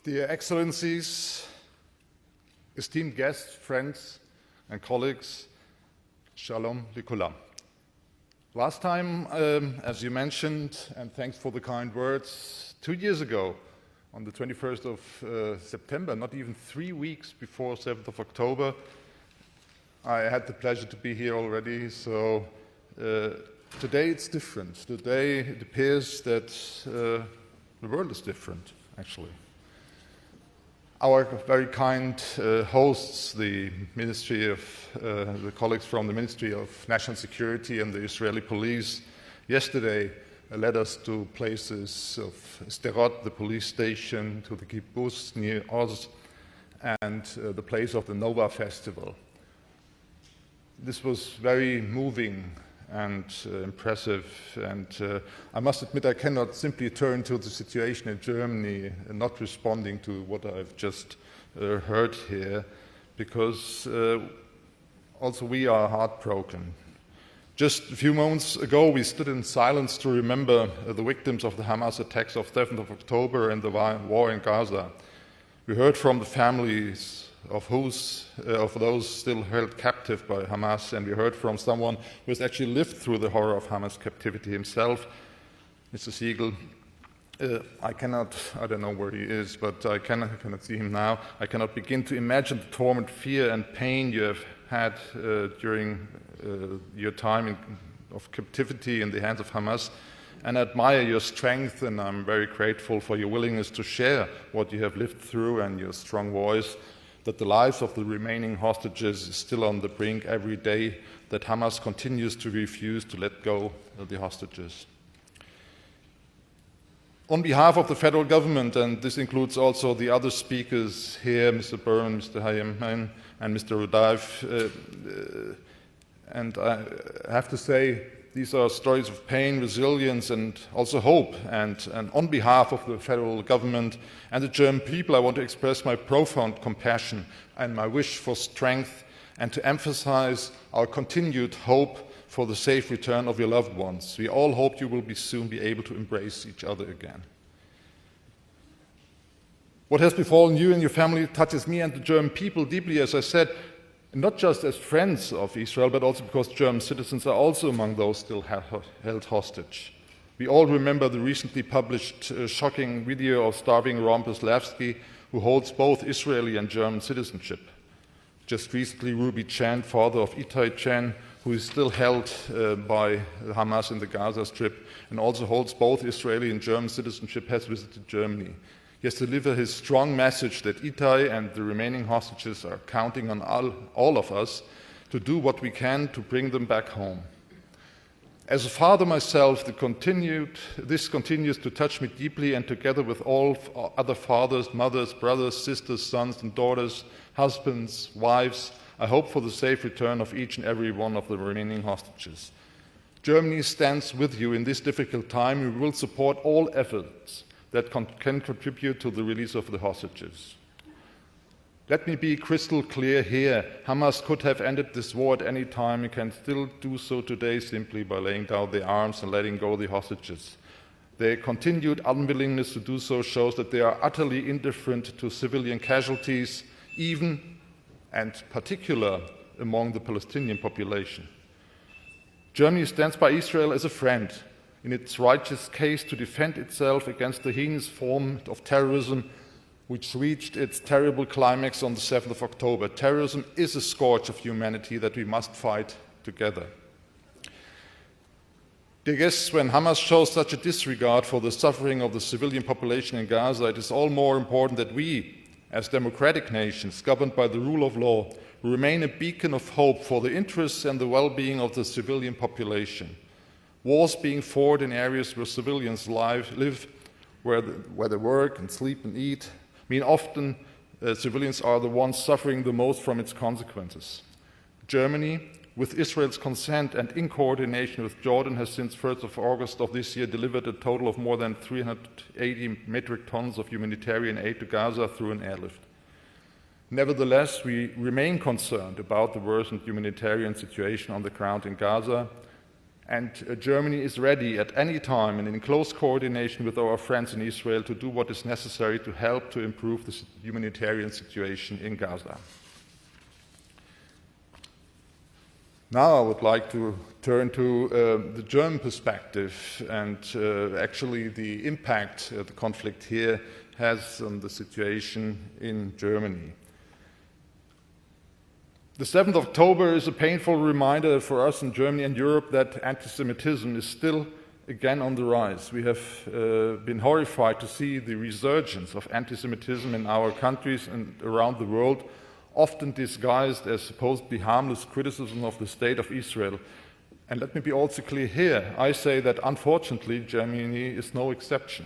Dear Excellencies, esteemed guests, friends and colleagues, Shalom Likulam. Last time, as you mentioned, and thanks for the kind words, 2 years ago, on the 21st of September, not even 3 weeks before 7th of October, I had the pleasure to be here already, so today it's different. Today it appears that the world is different, actually. Our very kind hosts, the colleagues from the Ministry of National Security and the Israeli police, yesterday led us to places of Sderot, the police station, to the kibbutz near Oz, and the place of the Nova Festival. This was very moving and impressive, and I must admit I cannot simply turn to the situation in Germany and not responding to what I've just heard here, because also we are heartbroken. Just a few moments ago we stood in silence to remember the victims of the Hamas attacks of 7th of October and the war in Gaza. We heard from the families of those still held captive by Hamas, and we heard from someone who has actually lived through the horror of Hamas captivity himself, Mr. Siegel. I don't know where he is, but I cannot see him now. I cannot begin to imagine the torment, fear and pain you have had during your time of captivity in the hands of Hamas, and I admire your strength, and I'm very grateful for your willingness to share what you have lived through and your strong voice, that the lives of the remaining hostages is still on the brink every day, that Hamas continues to refuse to let go of the hostages. On behalf of the federal government, and this includes also the other speakers here, Mr. Byrne, Mr. Hayem, and Mr. Rudaev, and I have to say, these are stories of pain, resilience, and also hope. And on behalf of the federal government and the German people, I want to express my profound compassion and my wish for strength, and to emphasize our continued hope for the safe return of your loved ones. We all hope you will soon be able to embrace each other again. What has befallen you and your family touches me and the German people deeply, as I said, not just as friends of Israel, but also because German citizens are also among those still held hostage. We all remember the recently published shocking video of starving Ron Poslavsky, who holds both Israeli and German citizenship. Just recently, Ruby Chan, father of Itai Chan, who is still held by Hamas in the Gaza Strip and also holds both Israeli and German citizenship, has visited Germany. He has delivered his strong message that Itai and the remaining hostages are counting on all of us to do what we can to bring them back home. As a father myself, this continues to touch me deeply, and together with all other fathers, mothers, brothers, sisters, sons and daughters, husbands, wives, I hope for the safe return of each and every one of the remaining hostages. Germany stands with you in this difficult time. We will support all efforts that can contribute to the release of the hostages. Let me be crystal clear here. Hamas could have ended this war at any time. It can still do so today simply by laying down their arms and letting go the hostages. Their continued unwillingness to do so shows that they are utterly indifferent to civilian casualties, even and particular among the Palestinian population. Germany stands by Israel as a friend in its righteous case to defend itself against the heinous form of terrorism which reached its terrible climax on the 7th of October. Terrorism is a scourge of humanity that we must fight together. Dear guests, when Hamas shows such a disregard for the suffering of the civilian population in Gaza, it is all more important that we, as democratic nations governed by the rule of law, remain a beacon of hope for the interests and the well-being of the civilian population. Wars being fought in areas where civilians live, where they work and sleep and eat, mean often civilians are the ones suffering the most from its consequences. Germany, with Israel's consent and in coordination with Jordan, has since 1st of August of this year delivered a total of more than 380 metric tons of humanitarian aid to Gaza through an airlift. Nevertheless, we remain concerned about the worsened humanitarian situation on the ground in Gaza. And Germany is ready at any time and in close coordination with our friends in Israel to do what is necessary to help to improve the humanitarian situation in Gaza. Now I would like to turn to the German perspective and actually the impact the conflict here has on the situation in Germany. The 7th of October is a painful reminder for us in Germany and Europe that anti-Semitism is still again on the rise. We have been horrified to see the resurgence of anti-Semitism in our countries and around the world, often disguised as supposedly harmless criticism of the state of Israel. And let me be also clear here, I say that unfortunately Germany is no exception.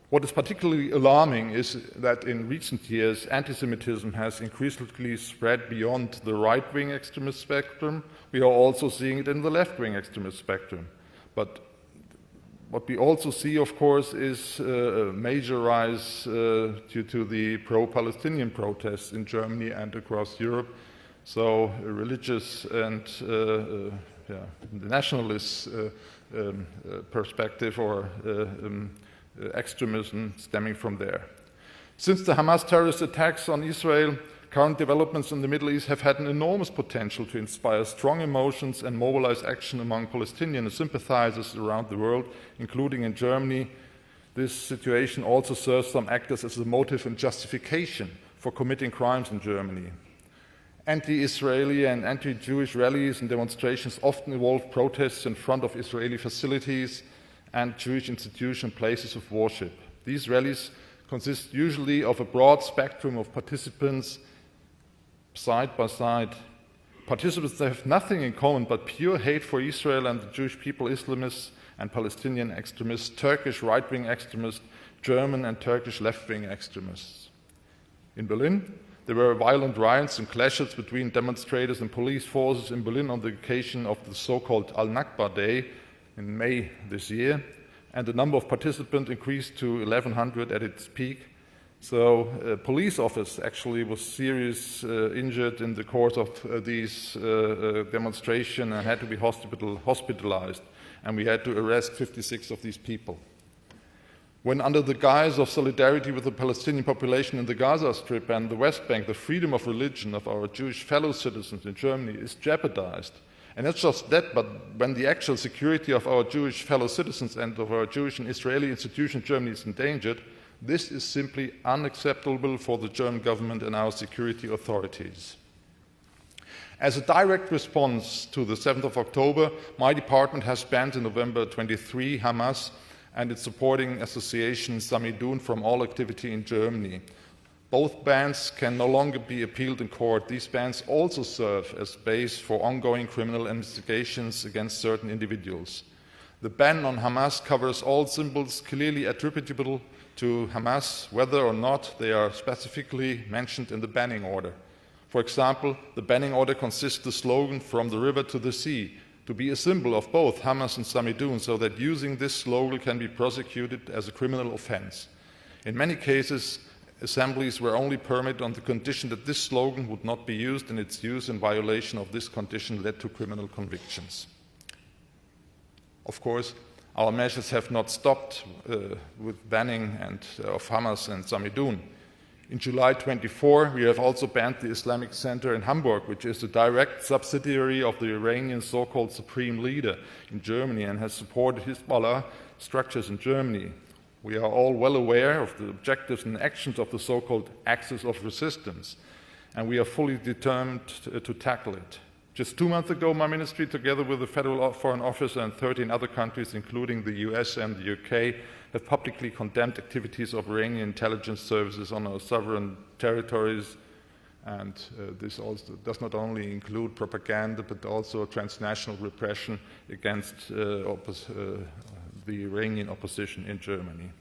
What is particularly alarming is that in recent years, anti-Semitism has increasingly spread beyond the right-wing extremist spectrum. We are also seeing it in the left-wing extremist spectrum. But what we also see, of course, is a major rise due to the pro-Palestinian protests in Germany and across Europe. So a religious and nationalist perspective or extremism stemming from there. Since the Hamas terrorist attacks on Israel, current developments in the Middle East have had an enormous potential to inspire strong emotions and mobilize action among Palestinian sympathizers around the world, including in Germany. This situation also serves some actors as a motive and justification for committing crimes in Germany. Anti-Israeli and anti-Jewish rallies and demonstrations often involve protests in front of Israeli facilities and Jewish institution places of worship. These rallies consist usually of a broad spectrum of participants side by side. Participants that have nothing in common but pure hate for Israel and the Jewish people, Islamists and Palestinian extremists, Turkish right-wing extremists, German and Turkish left-wing extremists. In Berlin, there were violent riots and clashes between demonstrators and police forces in Berlin on the occasion of the so-called Al-Nakba Day in May this year, and the number of participants increased to 1,100 at its peak. So a police officer actually was seriously injured in the course of these demonstrations and had to be hospitalized, and we had to arrest 56 of these people. When under the guise of solidarity with the Palestinian population in the Gaza Strip and the West Bank, the freedom of religion of our Jewish fellow citizens in Germany is jeopardized, and not just that, but when the actual security of our Jewish fellow citizens and of our Jewish and Israeli institutions in Germany is endangered, this is simply unacceptable for the German government and our security authorities. As a direct response to the 7th of October, my department has banned in November 23 Hamas and its supporting association Samidun from all activity in Germany. Both bans can no longer be appealed in court. These bans also serve as base for ongoing criminal investigations against certain individuals. The ban on Hamas covers all symbols clearly attributable to Hamas, whether or not they are specifically mentioned in the banning order. For example, the banning order consists of the slogan "From the river to the sea" to be a symbol of both Hamas and Samidun, so that using this slogan can be prosecuted as a criminal offense. In many cases, assemblies were only permitted on the condition that this slogan would not be used, and its use in violation of this condition led to criminal convictions. Of course, our measures have not stopped with banning of Hamas and Samidun. In July 24, we have also banned the Islamic Center in Hamburg, which is a direct subsidiary of the Iranian so-called Supreme Leader in Germany and has supported Hezbollah structures in Germany. We are all well aware of the objectives and actions of the so-called axis of resistance, and we are fully determined to tackle it. Just 2 months ago, my ministry, together with the Federal Foreign Office and 13 other countries, including the US and the UK, have publicly condemned activities of Iranian intelligence services on our sovereign territories. And this also does not only include propaganda, but also transnational repression against the Iranian opposition in Germany.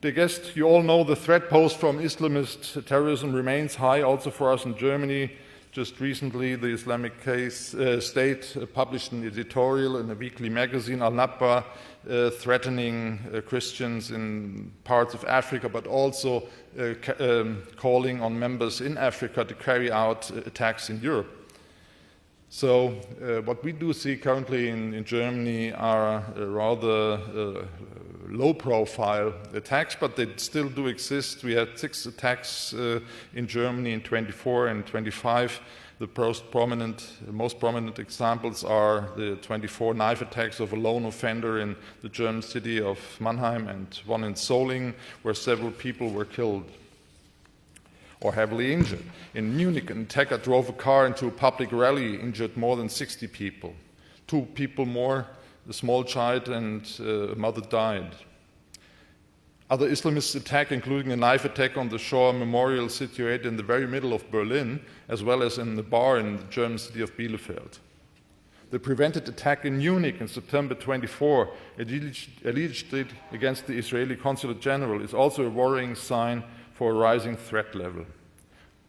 Dear guests, you all know the threat posed from Islamist terrorism remains high also for us in Germany. Just recently, the Islamic State published an editorial in a weekly magazine, Al-Nakba, threatening Christians in parts of Africa, but also calling on members in Africa to carry out attacks in Europe. So what we do see currently in Germany are rather low-profile attacks, but they still do exist. We had 6 attacks in Germany in 24 and 25. The most prominent examples are the 24 knife attacks of a lone offender in the German city of Mannheim and one in Solingen, where several people were killed or heavily injured. In Munich, an attacker drove a car into a public rally, injured more than 60 people. 2 people more, a small child and a mother died. Other Islamist attacks, including a knife attack on the Shoah Memorial situated in the very middle of Berlin, as well as in the bar in the German city of Bielefeld. The prevented attack in Munich in September 24, allegedly against the Israeli Consulate General, is also a worrying sign for a rising threat level.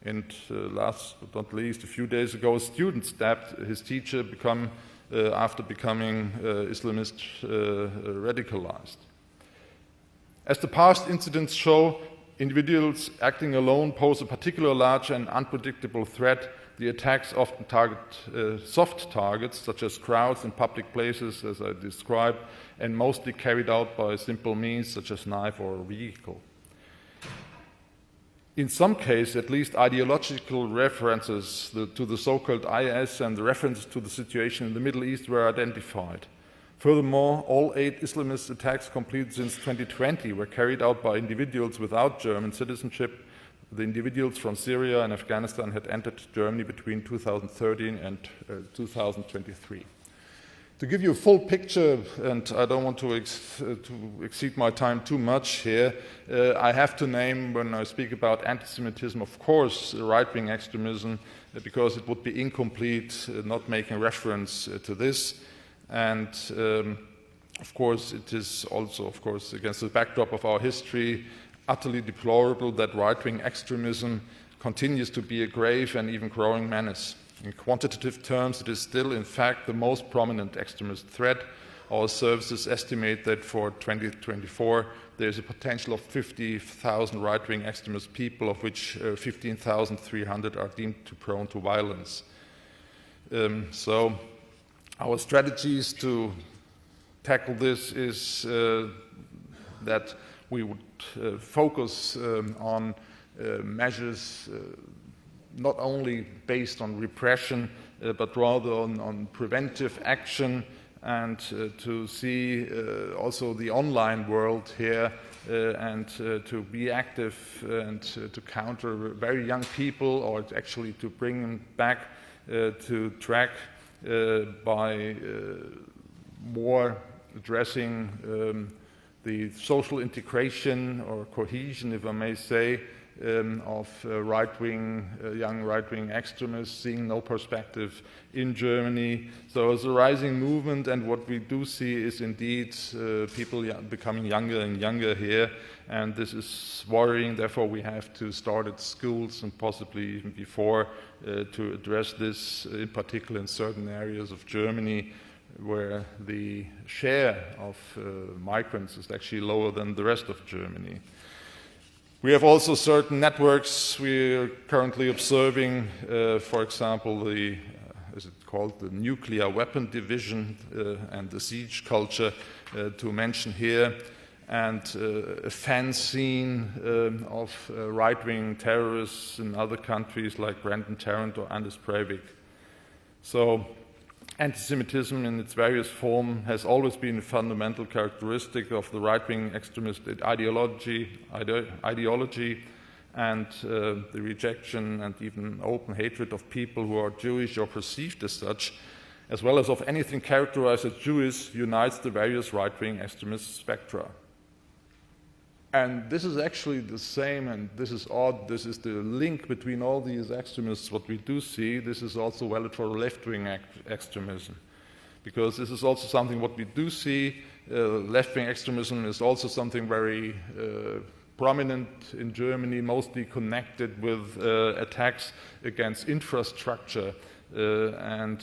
And last but not least, a few days ago, a student stabbed his teacher after becoming Islamist radicalized. As the past incidents show, individuals acting alone pose a particularly large and unpredictable threat. The attacks often target soft targets, such as crowds in public places, as I described, and mostly carried out by simple means, such as knife or a vehicle. In some cases, at least, ideological references to the so-called IS and the references to the situation in the Middle East were identified. Furthermore, all 8 Islamist attacks completed since 2020 were carried out by individuals without German citizenship. The individuals from Syria and Afghanistan had entered Germany between 2013 and 2023. To give you a full picture, and I don't want to exceed my time too much here, I have to name, when I speak about anti-Semitism, of course, right-wing extremism, because it would be incomplete not making reference to this. And of course, it is also, of course, against the backdrop of our history, utterly deplorable that right-wing extremism continues to be a grave and even growing menace. In quantitative terms, it is still, in fact, the most prominent extremist threat. Our services estimate that for 2024, there is a potential of 50,000 right-wing extremist people, of which 15,300 are deemed too prone to violence. So our strategies to tackle this is that we would focus on measures not only based on repression, but rather on preventive action, and to see also the online world here, and to be active and to counter very young people, or actually to bring them back to track by more addressing the social integration or cohesion, if I may say, of young right-wing extremists, seeing no perspective in Germany. So it's a rising movement, and what we do see is indeed people becoming younger and younger here, and this is worrying. Therefore, we have to start at schools and possibly even before to address this, in particular in certain areas of Germany where the share of migrants is actually lower than the rest of Germany. We have also certain networks we are currently observing, for example, the nuclear weapon division and the siege culture, to mention here, and a fan scene of right-wing terrorists in other countries like Brendan Tarrant or Anders Breivik. So anti-Semitism in its various forms has always been a fundamental characteristic of the right-wing extremist ideology and the rejection and even open hatred of people who are Jewish or perceived as such, as well as of anything characterized as Jewish, unites the various right-wing extremist spectra. And this is actually the same, and this is odd, this is the link between all these extremists, what we do see. This is also valid for left-wing extremism, because this is also something what we do see. Left-wing extremism is also something very prominent in Germany, mostly connected with attacks against infrastructure, and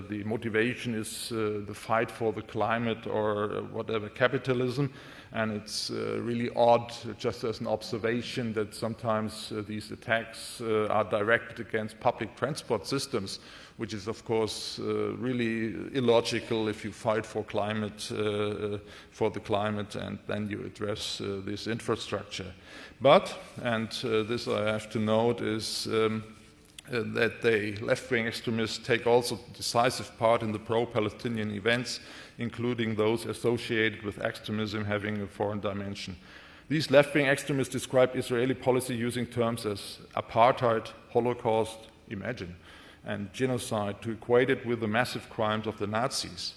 the motivation is the fight for the climate or whatever, capitalism. And it's really odd, just as an observation, that sometimes these attacks are directed against public transport systems, which is, of course, really illogical if you fight for the climate, and then you address this infrastructure. But, and this I have to note, is that the left-wing extremists take also decisive part in the pro-Palestinian events, including those associated with extremism having a foreign dimension. These left-wing extremists describe Israeli policy using terms as apartheid, Holocaust, imagine, and genocide to equate it with the massive crimes of the Nazis.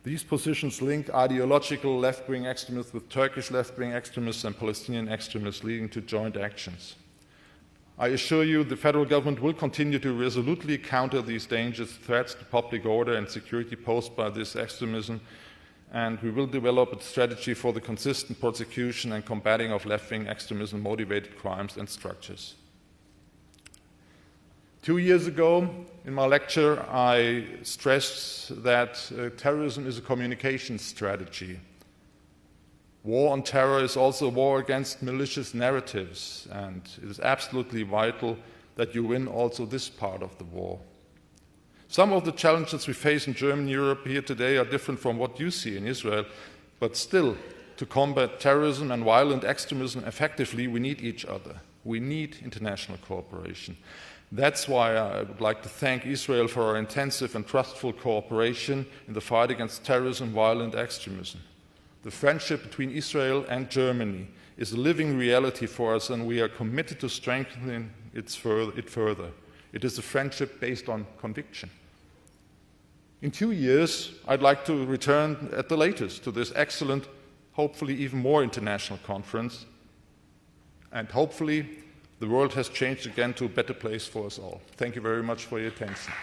These positions link ideological left-wing extremists with Turkish left-wing extremists and Palestinian extremists, leading to joint actions. I assure you the federal government will continue to resolutely counter these dangerous threats to public order and security posed by this extremism, and we will develop a strategy for the consistent prosecution and combating of left-wing extremism-motivated crimes and structures. 2 years ago, in my lecture, I stressed that terrorism is a communication strategy. War on terror is also a war against malicious narratives, and it is absolutely vital that you win also this part of the war. Some of the challenges we face in Germany, Europe here today are different from what you see in Israel, but still, to combat terrorism and violent extremism effectively, we need each other. We need international cooperation. That's why I would like to thank Israel for our intensive and trustful cooperation in the fight against terrorism, violent extremism. The friendship between Israel and Germany is a living reality for us, and we are committed to strengthening it further. It is a friendship based on conviction. In 2 years, I'd like to return at the latest to this excellent, hopefully even more international conference, and hopefully the world has changed again to a better place for us all. Thank you very much for your attention.